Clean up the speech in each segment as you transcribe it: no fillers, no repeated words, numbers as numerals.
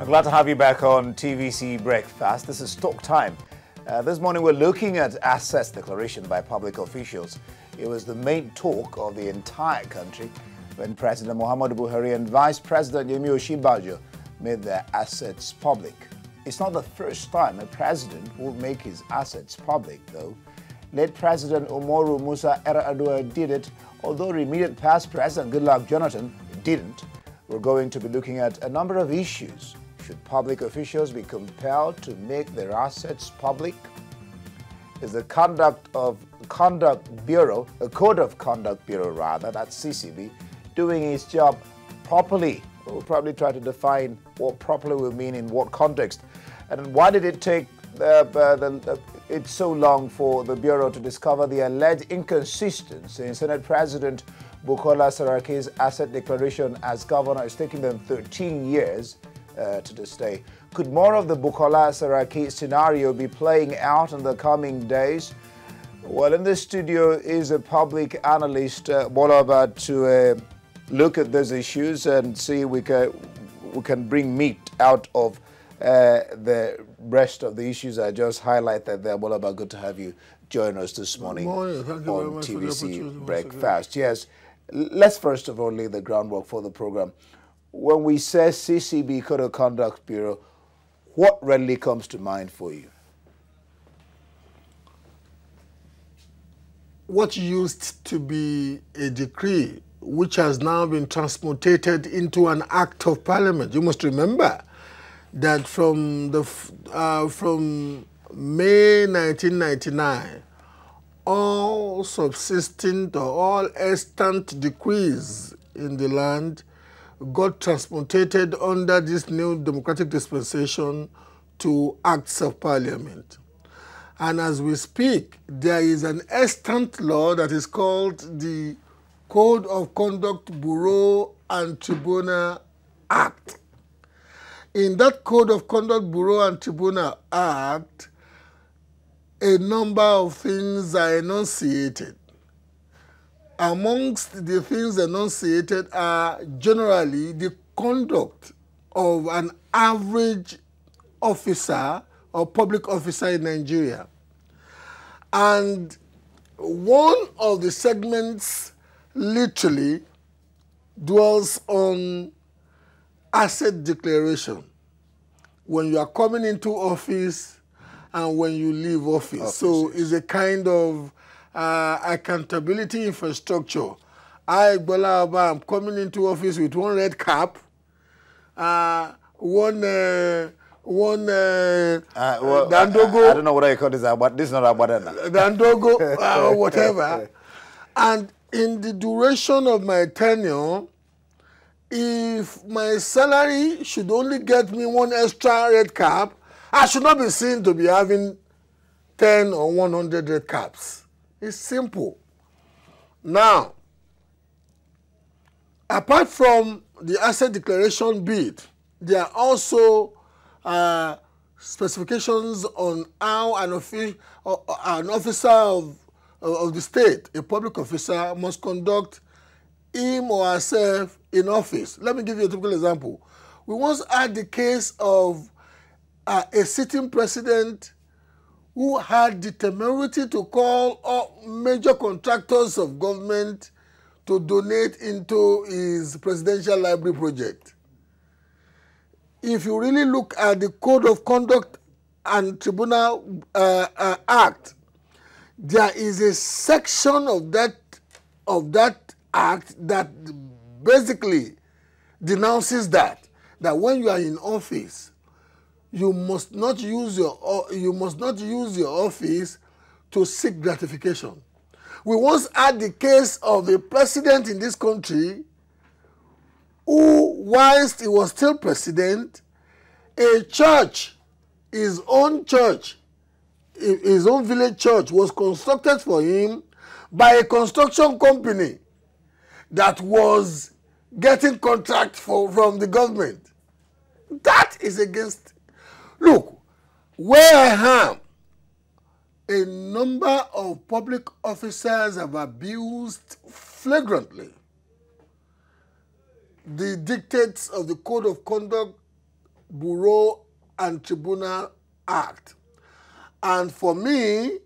Glad to have you back on TVC Breakfast. This is Talktime. This morning we're looking at assets declaration by public officials. It was the main talk of the entire country when President Muhammadu Buhari and Vice President Osinbajo made their assets public. It's not the first time a president will make his assets public, though. Late President Umaru Musa Yar'Adua did it, although immediate past President Goodluck Jonathan didn't. We're going to be looking at a number of issues. Should public officials be compelled to make their assets public? Is the Code of Conduct Bureau, that's CCB, doing its job properly? We'll probably try to define what properly will mean in what context. And why did it take it so long for the Bureau to discover the alleged inconsistency in Senate President Bukola Saraki's asset declaration as governor? It's taking them 13 years to this day. Could more of the Bukola Saraki scenario be playing out in the coming days? Well, in the studio is a public analyst, Gbola Oba, to look at those issues and see we can bring meat out of the rest of the issues I just highlighted there. Gbola Oba, good to have you join us this morning. Good morning. Thank you very much TVC Breakfast. Yes, let's first of all lay the groundwork for the program. When we say CCB, Code of Conduct Bureau, what readily comes to mind for you? What used to be a decree, which has now been transmutated into an act of parliament. You must remember that from May 1999, all subsistent or all extant decrees in the land got transmutated under this new democratic dispensation to acts of parliament. And as we speak, there is an extant law that is called the Code of Conduct Bureau and Tribunal Act. In that Code of Conduct Bureau and Tribunal Act, a number of things are enunciated. Amongst the things enunciated are generally the conduct of an average officer or public officer in Nigeria. And one of the segments literally dwells on asset declaration. When you are coming into office and when you leave office. So it's a kind of accountability infrastructure. Gbola Oba, I'm coming into office with one red cap, one dandogo. I don't know what I call this, but this is not about it. Dandogo, whatever. And in the duration of my tenure, if my salary should only get me one extra red cap, I should not be seen to be having 10 or 100 red caps. It's simple. Now, apart from the asset declaration bit, there are also specifications on how an officer of the state, a public officer, must conduct him or herself in office. Let me give you a typical example. We once had the case of a sitting president who had the temerity to call all major contractors of government to donate into his presidential library project. If you really look at the Code of Conduct and Tribunal Act, there is a section of that act that basically denounces that when you are in office, you must not use your office to seek gratification. We once had the case of a president in this country who, whilst he was still president, a church, his own village church, was constructed for him by a construction company that was getting contract from the government. That is against. Look, where I am, a number of public officers have abused flagrantly the dictates of the Code of Conduct Bureau and Tribunal Act. And for me,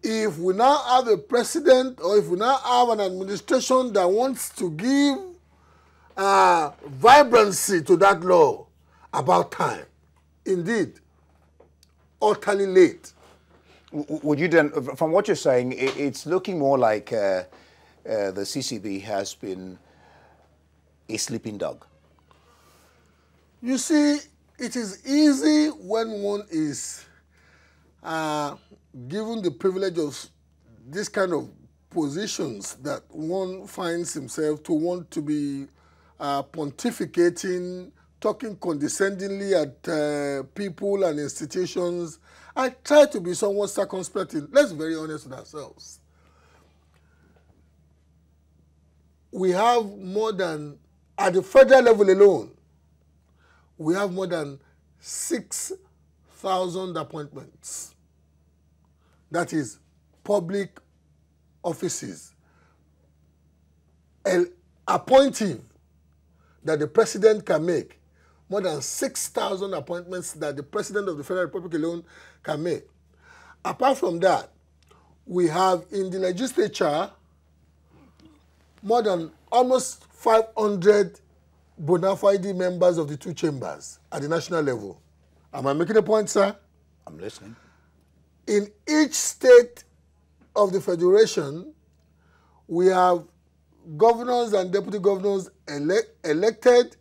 if we now have a president or if we now have an administration that wants to give vibrancy to that law, about time. Indeed, utterly late. Would you then, from what you're saying, it's looking more like the CCB has been a sleeping dog? You see, it is easy when one is given the privilege of this kind of positions that one finds himself to want to be pontificating, talking condescendingly at people and institutions. I try to be somewhat circumspect. Let's be very honest with ourselves. We have more than, at the federal level alone, we have more than 6,000 appointments. That is public offices, appointive that the president can make. More than 6,000 appointments that the president of the Federal Republic alone can make. Apart from that, we have in the legislature more than almost 500 bona fide members of the two chambers at the national level. Am I making a point, sir? I'm listening. In each state of the federation, we have governors and deputy governors elected.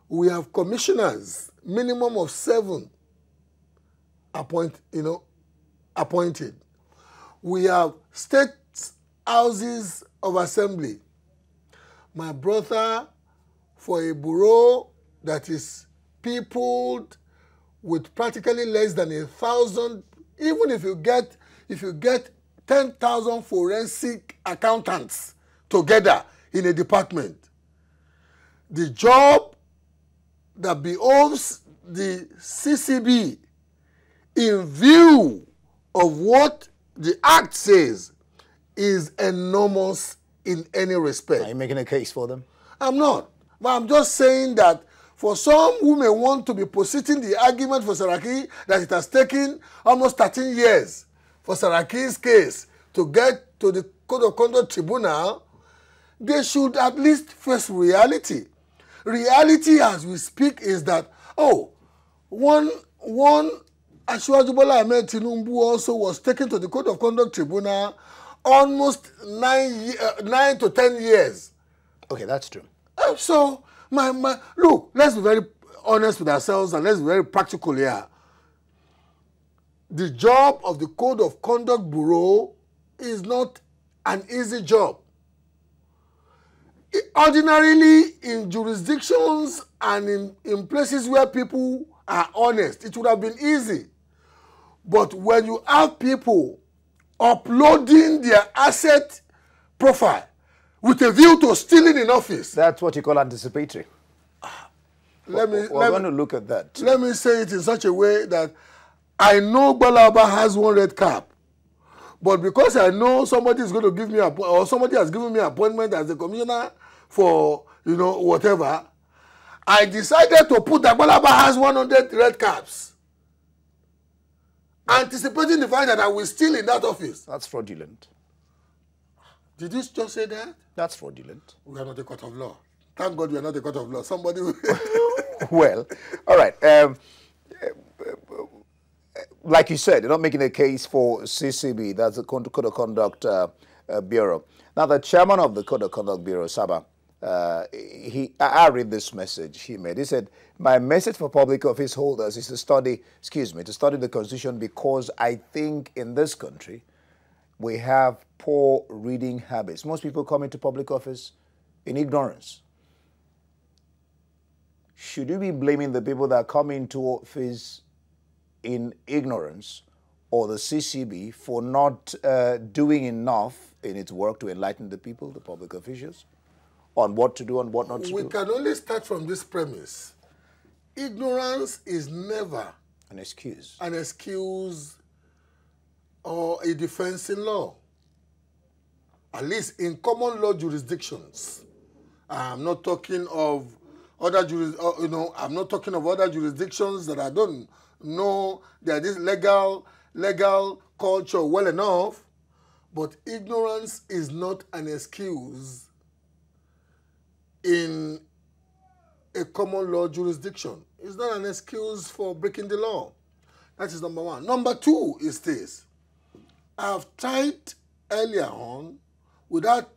We have commissioners, minimum of 7 appointed. We have state houses of assembly. My brother, for a bureau that is peopled with practically less than 1,000, even if you get 10,000 forensic accountants together in a department, the job that behoves the CCB in view of what the Act says is enormous in any respect. Are you making a case for them? I'm not. But I'm just saying that for some who may want to be positing the argument for Saraki that it has taken almost 13 years for Saraki's case to get to the Code of Conduct Tribunal, they should at least face reality. Reality as we speak is that, one Asiwaju Bola Ahmed Tinubu also was taken to the Code of Conduct Tribunal almost 9 to 10 years. Okay, that's true. So, look, let's be very honest with ourselves and let's be very practical here. The job of the Code of Conduct Bureau is not an easy job. Ordinarily, in jurisdictions and in places where people are honest, it would have been easy. But when you have people uploading their asset profile with a view to stealing in office. That's what you call anticipatory. We're going to look at that. Let me say it in such a way that I know Gbola Oba has 1 red cap. But because I know somebody is going to give me or somebody has given me an appointment as a commissioner for, whatever, I decided to put that Gbola Oba has 100 red caps. Anticipating the fact that I will steal in that office. That's fraudulent. Did you just say that? That's fraudulent. We are not a court of law. Thank God we are not a court of law. Somebody will... Well, all right. Like you said, you're not making a case for CCB, that's the Code of Conduct Bureau. Now, the chairman of the Code of Conduct Bureau, Saba, I read this message he made. He said, my message for public office holders is to study the Constitution because I think in this country we have poor reading habits. Most people come into public office in ignorance. Should you be blaming the people that come into office in ignorance or the CCB for not doing enough in its work to enlighten the people, the public officials, on what to do and what not to do? We can only start from this premise. Ignorance is never an excuse. An excuse or a defense in law. At least in common law jurisdictions. I'm not talking of I'm not talking of other jurisdictions that I don't know that this legal culture well enough, but ignorance is not an excuse in a common law jurisdiction. It's not an excuse for breaking the law. That is number one. Number two is this. I've tried earlier on, without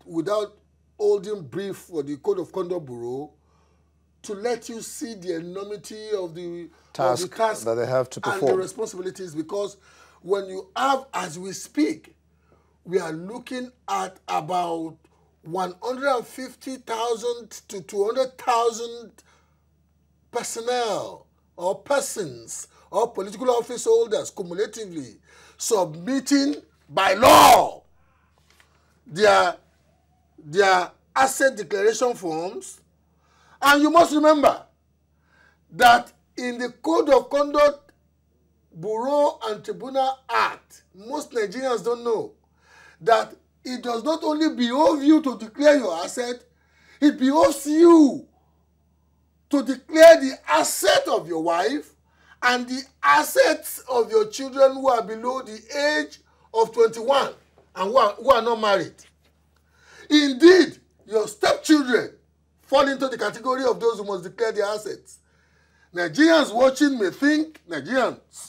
holding brief for the Code of Conduct Bureau, to let you see the enormity of the task that they have to perform and the responsibilities, because when you have, as we speak, we are looking at about 150,000 to 200,000 personnel or persons or political office holders cumulatively submitting by law their asset declaration forms. And you must remember that in the Code of Conduct Bureau and Tribunal Act, most Nigerians don't know that it does not only behove you to declare your asset, it behoves you to declare the asset of your wife and the assets of your children who are below the age of 21 and who are not married. Indeed, your stepchildren fall into the category of those who must declare their assets. Nigerians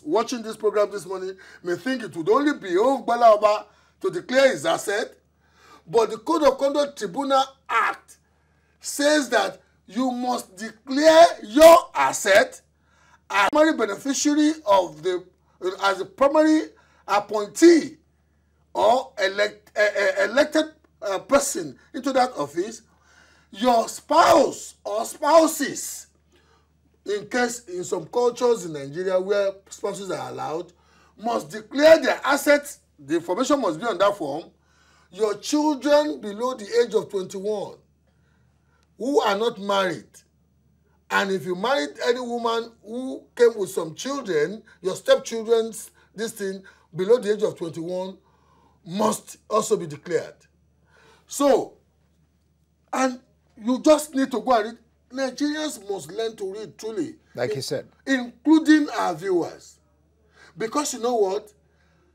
watching this program this morning may think it would only behove Gbola Oba to declare his asset, but the Code of Conduct Tribunal Act says that you must declare your asset as primary beneficiary of as a primary appointee or elected person into that office. Your spouse or spouses, in some cultures in Nigeria where spouses are allowed, must declare their assets. The information must be on that form. Your children below the age of 21 who are not married, and if you married any woman who came with some children, your stepchildren's below the age of 21 must also be declared. So, and you just need to go and read. Nigerians must learn to read truly. Like he said. Including our viewers. Because you know what?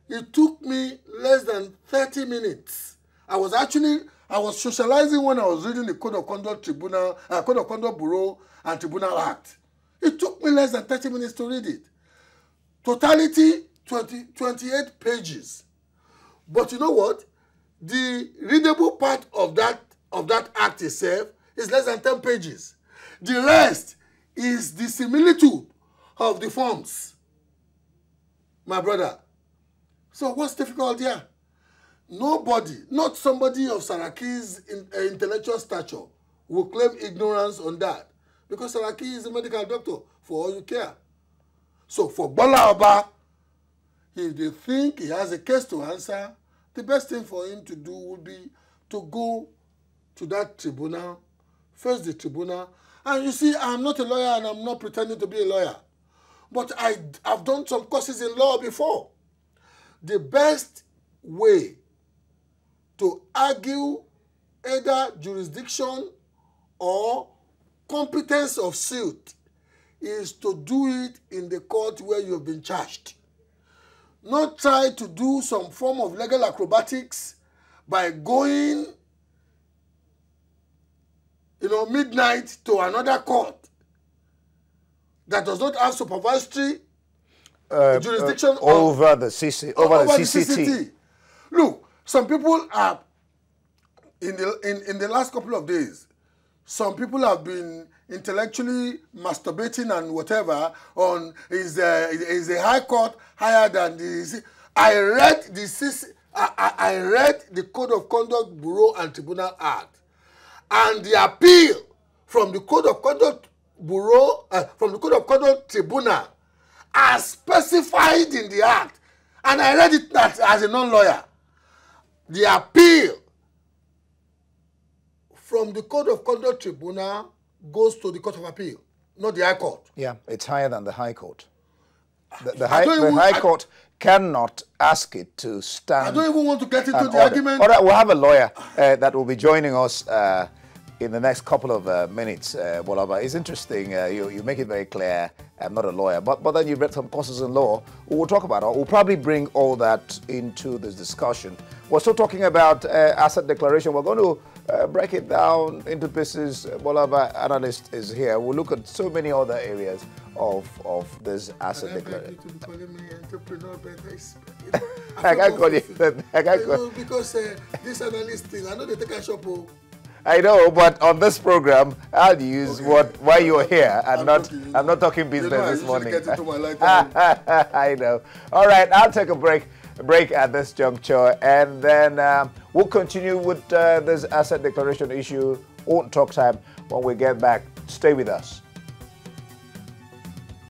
It took me less than 30 minutes. I was socializing when I was reading the Code of Conduct Bureau and Tribunal Act. It took me less than 30 minutes to read it. Totality, 28 pages. But you know what? The readable part of that act itself is less than 10 pages. The rest is the similitude of the forms, my brother. So what's difficult here? Nobody, not somebody of Saraki's intellectual stature, will claim ignorance on that, because Saraki is a medical doctor for all you care. So for Gbola Oba, if they think he has a case to answer, the best thing for him to do would be to go to that tribunal, face the tribunal. And you see, I'm not a lawyer and I'm not pretending to be a lawyer. But I've done some courses in law before. The best way to argue either jurisdiction or competence of suit is to do it in the court where you have been charged. Not try to do some form of legal acrobatics by going, midnight to another court that does not have supervisory jurisdiction over the CCT. Look, some people are in the last couple of days. Some people have been intellectually masturbating and whatever on is a high court higher than the. I read the Code of Conduct Bureau and Tribunal Act, and the appeal from the Code of Conduct Bureau from the Code of Conduct Tribunal as specified in the Act, and I read it as a non-lawyer. The appeal from the Code of Conduct Tribunal goes to the Court of Appeal, not the High Court. Yeah, it's higher than the High Court. The High Court cannot ask it to stand. I don't even want to get into the argument. All right, we'll have a lawyer that will be joining us in the next couple of minutes, Gbola Oba. It's interesting. You make it very clear. I'm not a lawyer, but then you've read some courses in law. We'll talk about it. We'll probably bring all that into this discussion. We're still talking about asset declaration. We're going to break it down into pieces. Gbola Oba, analyst, is here. We'll look at so many other areas of this asset declaration. I can't call you. I can't call you. Because this analyst thing, I know they take a shop. I know, but on this program, I'll use why you're here, and I'm not talking business this morning. Get into my lifetime. I know. All right, I'll take a break at this juncture, and then we'll continue with this asset declaration issue on Talktime when we get back. Stay with us.